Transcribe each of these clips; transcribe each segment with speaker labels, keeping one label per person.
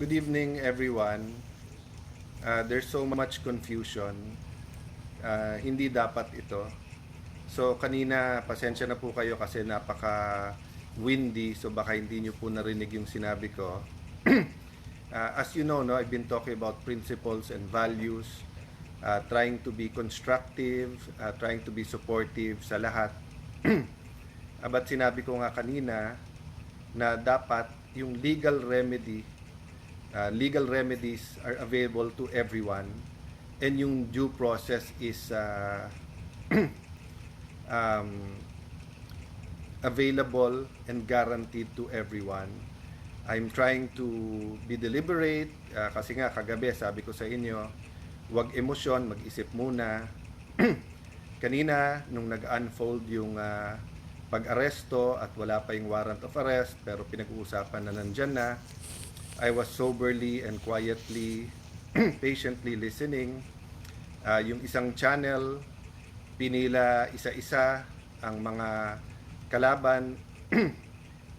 Speaker 1: Good evening, everyone. There's so much confusion. Hindi dapat ito. So, kanina, pasensya na po kayo kasi napaka-windy. So, baka hindi nyo po narinig yung sinabi ko. As you know, no, I've been talking about principles and values, trying to be constructive, trying to be supportive sa lahat. But sinabi ko nga kanina na dapat yung legal remedies are available to everyone, and yung due process is available and guaranteed to everyone. I'm trying to be deliberate kasi nga kagabi sabi ko sa inyo, huwag emosyon, mag-isip muna. Kanina nung nag-unfold yung pag-aresto at wala pa yung warrant of arrest pero pinag-uusapan na nandyan na, I was soberly and quietly, patiently listening. Yung isang channel, pinila isa-isa ang mga kalaban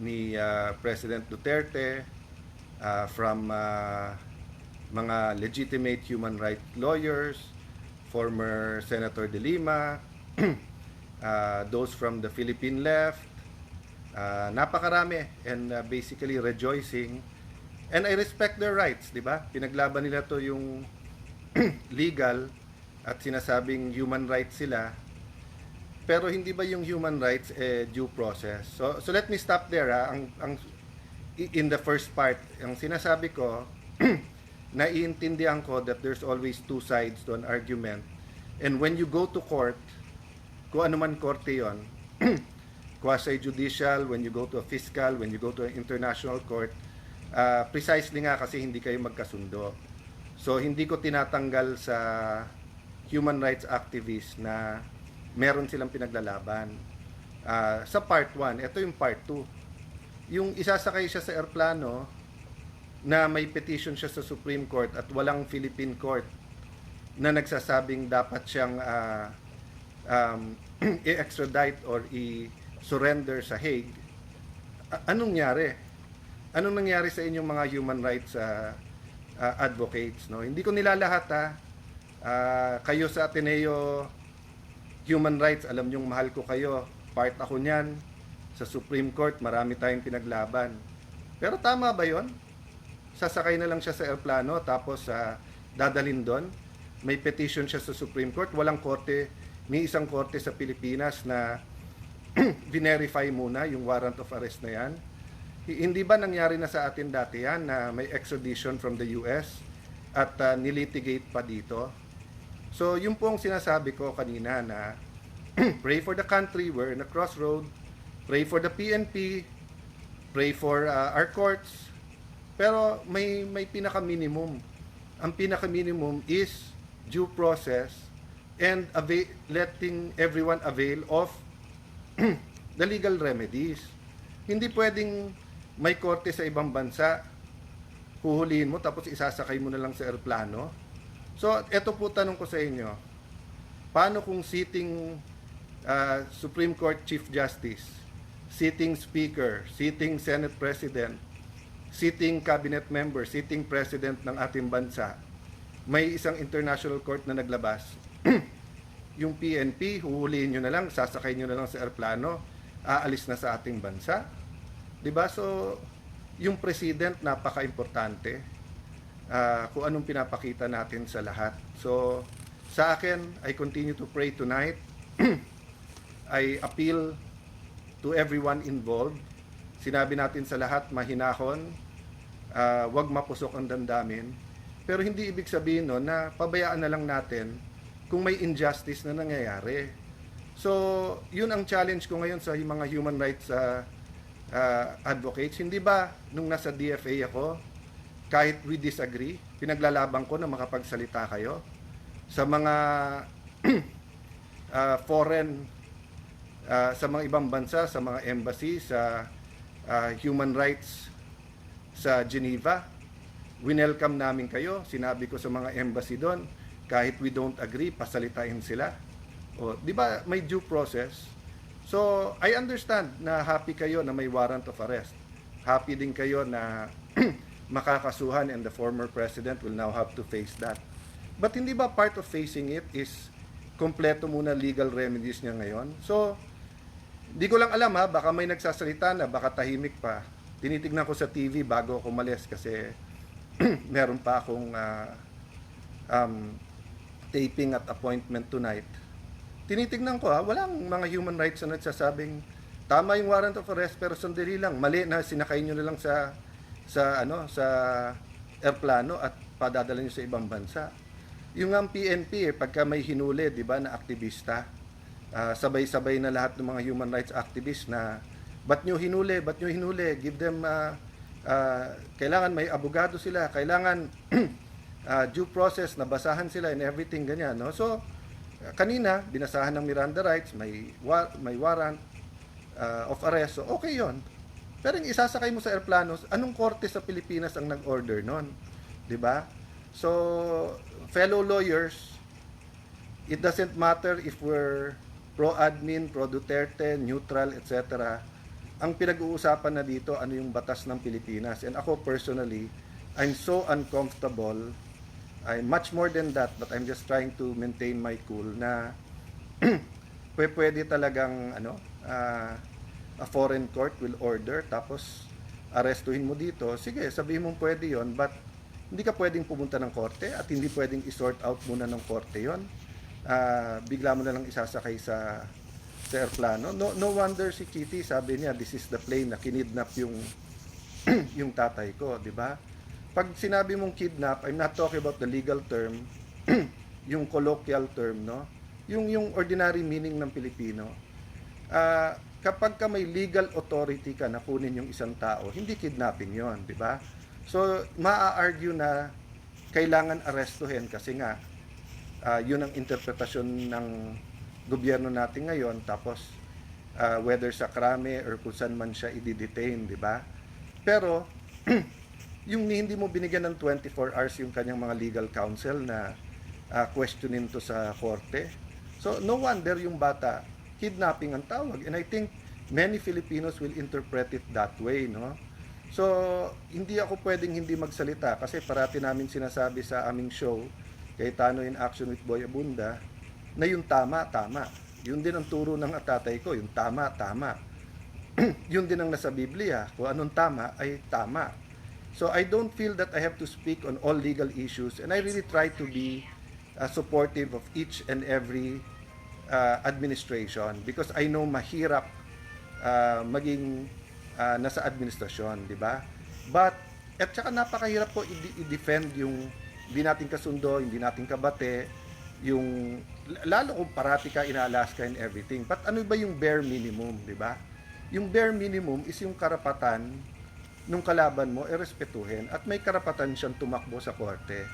Speaker 1: ni President Duterte from mga legitimate human rights lawyers, former Senator De Lima, those from the Philippine left, napakarami, and basically rejoicing. And I respect their rights, di ba? Pinaglaban nila to yung legal at sinasabing human rights sila. Pero hindi ba yung human rights due process? So let me stop there. In the first part, ang sinasabi ko, naiintindihan ko that there's always two sides to an argument. And when you go to court, kung ano man korte yon, quasi-judicial, when you go to a fiscal, when you go to an international court, precisely nga kasi hindi kayo magkasundo. So hindi ko tinatanggal sa human rights activists na meron silang pinaglalaban. Sa part 1, ito yung part 2. Yung isasakay siya sa eroplano na may petition siya sa Supreme Court at walang Philippine court na nagsasabing dapat siyang i-extradite or i-surrender sa Hague. Anong nangyari? Anong nangyari sa inyong mga human rights advocates? No? Hindi ko nilalahat ha. Kayo sa Ateneo Human Rights, alam nyong mahal ko kayo. Part ako niyan. Sa Supreme Court, marami tayong pinaglaban. Pero tama ba yon? Sasakay na lang siya sa aeroplano tapos dadalhin doon. May petition siya sa Supreme Court. Walang korte, may isang korte sa Pilipinas na verify muna yung warrant of arrest na yan. Hindi ba nangyari na sa atin dati yan na may extradition from the US at nilitigate pa dito? So, yun po ang sinasabi ko kanina na pray for the country, we're in a crossroad, pray for the PNP, pray for our courts, pero may pinaka-minimum. Ang pinaka-minimum is due process and letting everyone avail of the legal remedies. Hindi pwedeng may korte sa ibang bansa, huhulihin mo tapos isasakay mo na lang sa eroplano. So, eto po tanong ko sa inyo. Paano kung sitting Supreme Court Chief Justice, sitting Speaker, sitting Senate President, sitting Cabinet Member, sitting President ng ating bansa, may isang international court na naglabas, yung PNP, huhulihin nyo na lang, sasakay nyo na lang sa eroplano, aalis na sa ating bansa? Diba? So, yung President, napaka-importante kung anong pinapakita natin sa lahat. So, sa akin, I continue to pray tonight. I appeal to everyone involved. Sinabi natin sa lahat, mahinahon, wag mapusok ang damdamin. Pero hindi ibig sabihin no, na pabayaan na lang natin kung may injustice na nangyayari. So, yun ang challenge ko ngayon sa mga human rights advocates. Hindi ba nung nasa DFA ako, kahit we disagree, pinaglalaban ko na makapagsalita kayo sa mga foreign, sa mga ibang bansa, sa mga embassy, sa human rights sa Geneva. Winelcome namin kayo. Sinabi ko sa mga embassy doon, kahit we don't agree, pasalitain sila. O, di ba may due process? So, I understand na happy kayo na may warrant of arrest. Happy din kayo na makakasuhan and the former president will now have to face that. But hindi ba part of facing it is kompleto muna legal remedies niya ngayon? So, di ko lang alam ha, baka may nagsasalita na, baka tahimik pa. Tinitignan ko sa TV bago ako umalis kasi meron pa akong taping at appointment tonight. Tinitignan ko walang mga human rights na nagsasabing tama yung warrant of arrest pero sandali lang, mali na sinakay nyo na lang sa airplano at padadala nyo sa ibang bansa. Yung ang PNP pagka may hinuli, 'di ba, na aktivista, sabay-sabay na lahat ng mga human rights activists na ba't nyo hinuli, give them kailangan may abogado sila, kailangan due process, nabasahan sila and everything ganyan, no? So kanina binasahan ng Miranda rights, may warrant of arrest, so okay yon. Pero yung isasakay mo sa airplano, anong korte sa Pilipinas ang nag-order nun? 'Di ba? So fellow lawyers, it doesn't matter if we're pro-admin, pro-Duterte, neutral, etc. Ang pinag-uusapan na dito, ano yung batas ng Pilipinas. And ako personally, I'm so uncomfortable. I'm much more than that, but I'm just trying to maintain my cool na pwede talagang a foreign court will order tapos arestuhin mo dito. Sige, sabihin mo pwede yon, but hindi ka pwedeng pumunta ng korte at hindi pwedeng i-sort out muna ng korte yon. Bigla mo na lang isasakay sa airplano. No wonder si Kitty sabi niya, this is the plane na kinidnap yung yung tatay ko, di ba? Pag sinabi mong kidnap, I'm not talking about the legal term, yung colloquial term, no? Yung ordinary meaning ng Pilipino. Kapag ka may legal authority ka na kunin yung isang tao, hindi kidnapping yon, di ba? So, maa-argue na kailangan arestuhin kasi nga, yun ang interpretasyon ng gobyerno natin ngayon, tapos whether sa krame or kung saan man siya i-detain, di ba? Pero, yung hindi mo binigyan ng 24 hours yung kanyang mga legal counsel na questionin to sa korte. So, no wonder yung bata, kidnapping ang tawag. And I think many Filipinos will interpret it that way, no? So, hindi ako pwedeng hindi magsalita kasi parati namin sinasabi sa aming show, Cayetano in Action with Boy Abunda, na yung tama, tama. Yun din ang turo ng tatay ko, yung tama, tama. Yun din ang nasa Biblia, kung anong tama ay tama. So I don't feel that I have to speak on all legal issues, and I really try to be supportive of each and every administration because I know mahirap maging nasa administrasyon, di ba? But at saka napakahirap po i-defend yung hindi natin kasundo, hindi natin kabate, yung lalo kung parati ka in-Alaska and everything. But ano ba yung bare minimum, di ba? Yung bare minimum is yung karapatan nung kalaban mo respetuhin at may karapatan siyang tumakbo sa korte.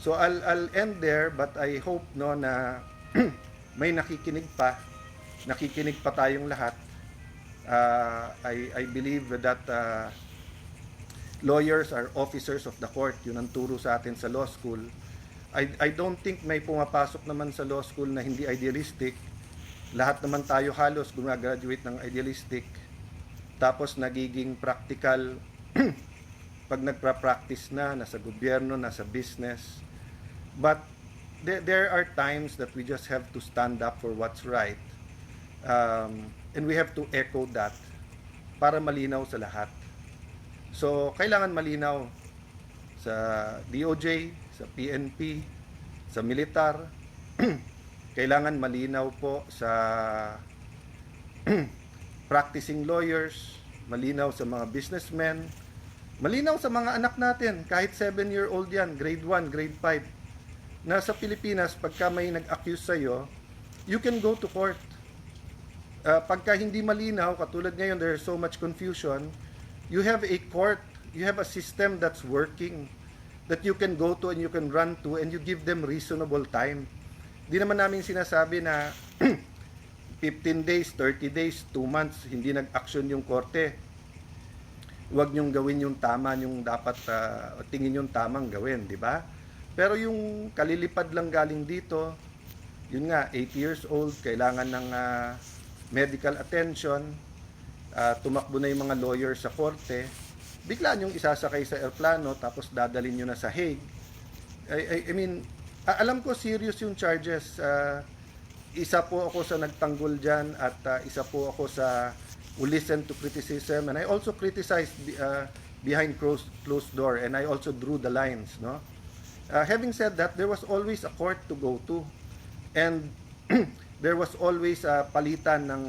Speaker 1: So I'll end there, but I hope no na may nakikinig pa tayong lahat. I believe that lawyers are officers of the court. Yun ang turo sa atin sa law school. I don't think may pumapasok naman sa law school na hindi idealistic. Lahat naman tayo halos gumagraduate ng idealistic. Tapos nagiging practical pag nagpa-practice na, nasa gobyerno, nasa business. But there are times that we just have to stand up for what's right. And we have to echo that para malinaw sa lahat. So, kailangan malinaw sa DOJ, sa PNP, sa militar. Kailangan malinaw po sa practicing lawyers, malinaw sa mga businessmen, malinaw sa mga anak natin, kahit 7-year-old yan, grade 1, grade 5, na sa Pilipinas, pagka may nag-accuse sa'yo, you can go to court. Pagka hindi malinaw, katulad ngayon, there's so much confusion, you have a court, you have a system that's working, that you can go to and you can run to, and you give them reasonable time. Di naman namin sinasabi na 15 days, 30 days, 2 months, hindi nag-action yung korte. Huwag nyong gawin yung tama, yung dapat tingin yung tamang gawin, di ba? Pero yung kalilipad lang galing dito, yun nga, 8 years old, kailangan ng medical attention, tumakbo na yung mga lawyers sa korte, bigla niyong isasakay sa eroplano tapos dadalhin niyo na sa Hague. I mean, alam ko serious yung charges. Isa po ako sa nagtanggol dyan at isa po ako sa who listen to criticism, and I also criticized behind closed door, and I also drew the lines, no? Having said that, there was always a court to go to, and there was always palitan ng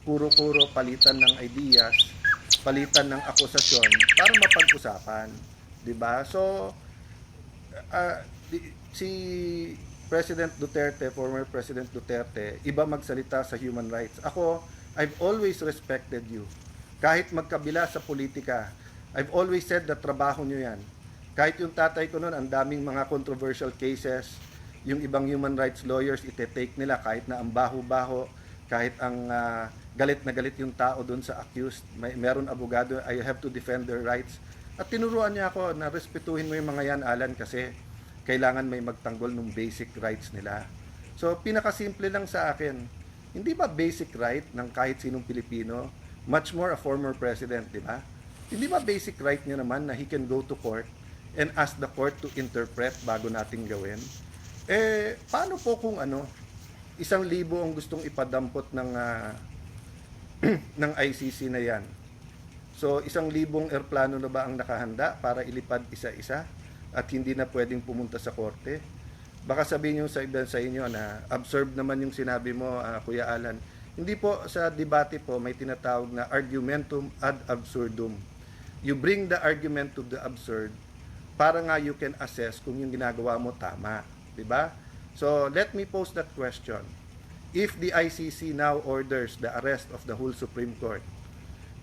Speaker 1: puro-puro, palitan ng ideas, palitan ng akusasyon para mapag-usapan, 'di ba? So si President Duterte, former President Duterte, iba magsalita sa human rights. Ako, I've always respected you. Kahit magkabila sa politika, I've always said that trabaho nyo yan. Kahit yung tatay ko noon, ang daming mga controversial cases, yung ibang human rights lawyers, ite-take nila kahit na ang baho-baho, kahit ang galit na galit yung tao doon sa accused, meron abogado, I have to defend their rights. At tinuruan niya ako na respetuhin mo yung mga yan, Alan, kasi kailangan may magtanggol ng basic rights nila. So, pinakasimple lang sa akin, hindi ba basic right ng kahit sinong Pilipino, much more a former president, di ba? Hindi ba basic right niya naman na he can go to court and ask the court to interpret bago nating gawin? Paano po kung 1,000 ang gustong ipadampot ng ng ICC na yan? So, 1,000 eroplano na ba ang nakahanda para ilipad isa-isa? At hindi na pwedeng pumunta sa korte. Baka sabihin nyo sa iba sa inyo na absurd naman yung sinabi mo, Kuya Alan. Hindi po, sa debate po may tinatawag na argumentum ad absurdum. You bring the argument to the absurd para nga you can assess kung yung ginagawa mo tama, 'di ba? So let me pose that question. If the ICC now orders the arrest of the whole Supreme Court,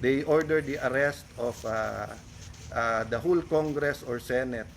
Speaker 1: they order the arrest of the whole Congress or Senate,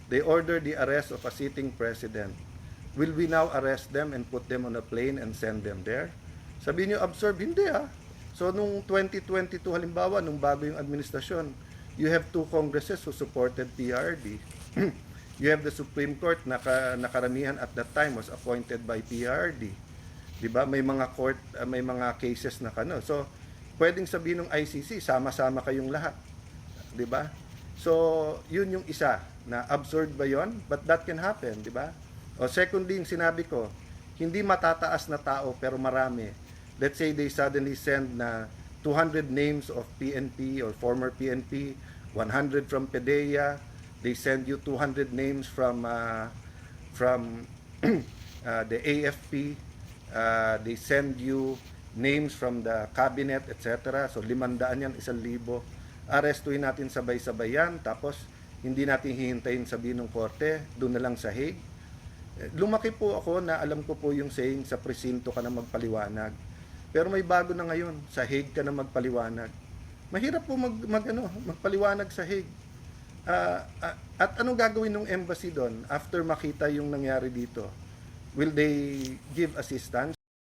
Speaker 1: they order the arrest of a sitting president, will we now arrest them and put them on a plane and send them there? Sabihin nyo, absurd. Hindi So, nung 2022, halimbawa, nung bago yung administrasyon, you have 2 congresses who supported PRD. You have the Supreme Court na karamihan at that time was appointed by PRD. Diba? May mga court, may mga cases na So, pwedeng sabihin ng ICC, sama-sama kayong lahat. Diba? So, yun yung isa na absurd ba yon? But that can happen, di ba? O secondly, yung sinabi ko, hindi matataas na tao pero marami. Let's say they suddenly send na 200 names of PNP or former PNP, 100 from PDEA, they send you 200 names from the AFP, they send you names from the cabinet, etc. So 500 yan, 1,000. Arestuhin natin sabay-sabay yan, tapos hindi natin hihintayin sabihin ng korte, doon na lang sa Hague. Lumaki po ako na alam ko po yung saying, sa presinto ka na magpaliwanag. Pero may bago na ngayon, sa Hague ka na magpaliwanag. Mahirap po magpaliwanag sa Hague. At anong gagawin ng embassy doon after makita yung nangyari dito? Will they give assistance?